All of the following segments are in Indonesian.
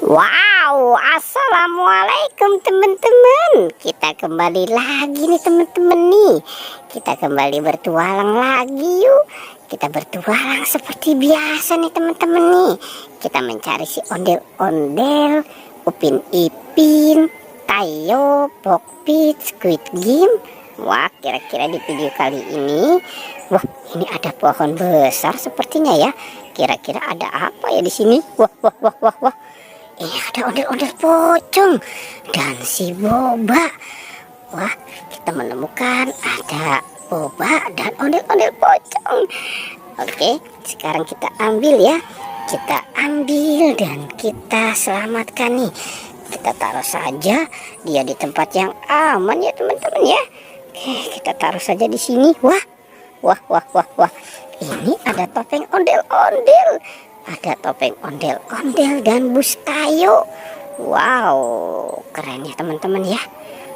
Wow, assalamualaikum teman-teman. Kita kembali lagi nih teman-teman nih. Kita kembali bertualang lagi yuk. Kita bertualang seperti biasa nih teman-teman nih. Kita mencari si ondel-ondel, Upin Ipin, Tayo, Pokpit, Squid Game. Wah, kira-kira di video kali ini, wah, ini ada pohon besar sepertinya ya. Kira-kira ada apa ya di sini? Wah, wah, wah, wah, wah. Ini ada ondel-ondel pocong dan si Boba. Wah, kita menemukan ada Boba dan ondel-ondel pocong. Oke, sekarang kita ambil ya. Kita ambil dan kita selamatkan nih. Kita taruh saja dia di tempat yang aman ya teman-teman ya. Oke, kita taruh saja di sini. Wah, wah, wah, wah, wah. Ini ada topeng ondel-ondel. Ada topeng ondel-ondel dan bus Tayo. Wow, keren ya teman-teman ya.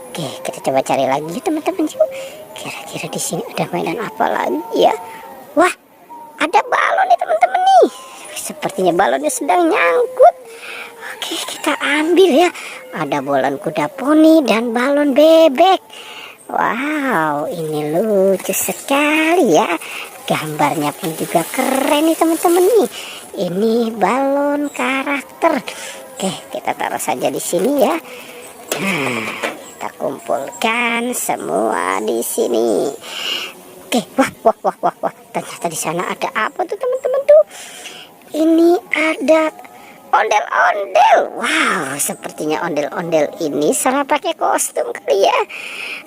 Oke, kita coba cari lagi teman-teman yuk. Kira-kira di sini ada mainan apa lagi ya? Wah, ada balon nih teman-teman nih. Sepertinya balonnya sedang nyangkut. Oke, kita ambil ya. Ada balon kuda poni dan balon bebek. Wow, ini lucu sekali ya. Gambarnya pun juga keren nih teman-teman nih. Ini balon karakter. Oke, kita taruh saja di sini ya. Nah, kita kumpulkan semua di sini. Oke, wah, wah, wah, wah, wah. Ternyata di sana ada apa tuh teman-teman tuh? Ini ada ondel-ondel. Wow, sepertinya ondel-ondel ini salah pakai kostum kali ya.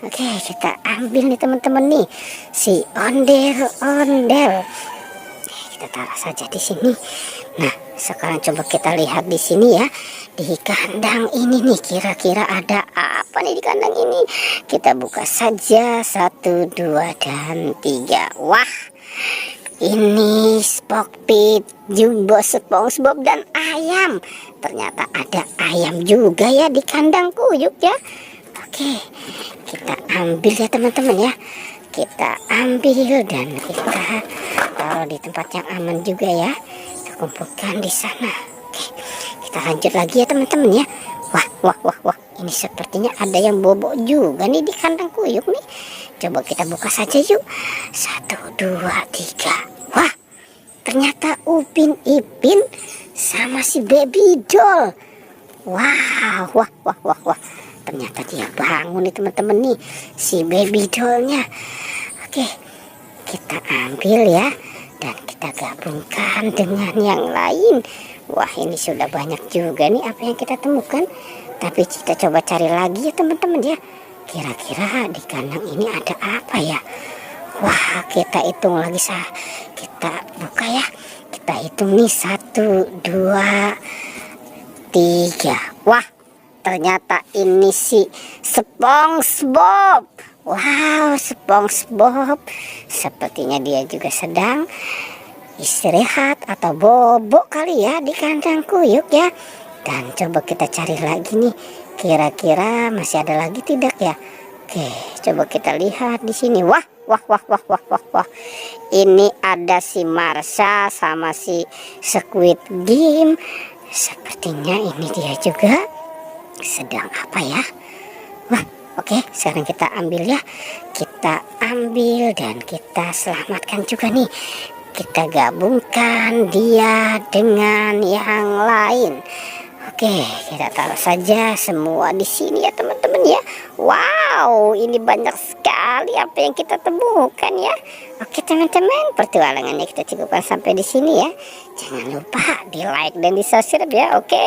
Oke, kita ambil nih teman-teman nih si ondel-ondel. Kita taruh saja di sini. Nah, sekarang coba kita lihat di sini ya. Di kandang ini nih kira-kira ada apa nih di kandang ini? Kita buka saja 1, 2, dan 3. Wah, ini Pokpit, Jumbo, SpongeBob dan ayam. Ternyata ada ayam juga ya di kandang kuyuk ya. Oke, kita ambil ya teman-teman ya. Kita ambil dan kita taruh di tempat yang aman juga ya. Kita kumpulkan di sana. Oke, kita lanjut lagi ya teman-teman ya. Wah, wah, wah, wah. Ini sepertinya ada yang bobok juga nih di kandang kuyuk nih. Coba kita buka saja yuk. 1, 2, 3. Wah, ternyata Upin Ipin sama si Baby Doll. Wow, wah, wah, wah, wah. Ternyata dia bangun nih teman-teman nih, si Baby Dollnya. Oke, kita ambil ya dan kita gabungkan dengan yang lain. Wah, ini sudah banyak juga nih apa yang kita temukan. Tapi kita coba cari lagi ya teman-teman ya. Kira-kira di kandang ini ada apa ya? Wah, kita hitung lagi kita buka ya. Kita hitung nih 1, 2, 3. Wah, ternyata ini si SpongeBob. Wow, SpongeBob. Sepertinya dia juga sedang istirahat atau bobok kali ya di kandang kuyuk ya. Dan coba kita cari lagi nih. Kira-kira masih ada lagi tidak ya? Oke, coba kita lihat di sini. Wah, wah, wah, wah, wah, wah, wah. Ini ada si Marsha sama si Squid Game. Sepertinya ini dia juga sedang apa ya? Wah, oke, sekarang kita ambil ya. Kita ambil dan kita selamatkan juga nih. Kita gabungkan dia dengan yang lain. Oke, kita taruh saja semua di sini ya teman-teman ya. Wow, ini banyak sekali apa yang kita temukan ya. Oke teman-teman, pertualangannya kita cukupkan sampai di sini ya. Jangan lupa di like dan di subscribe ya. Oke.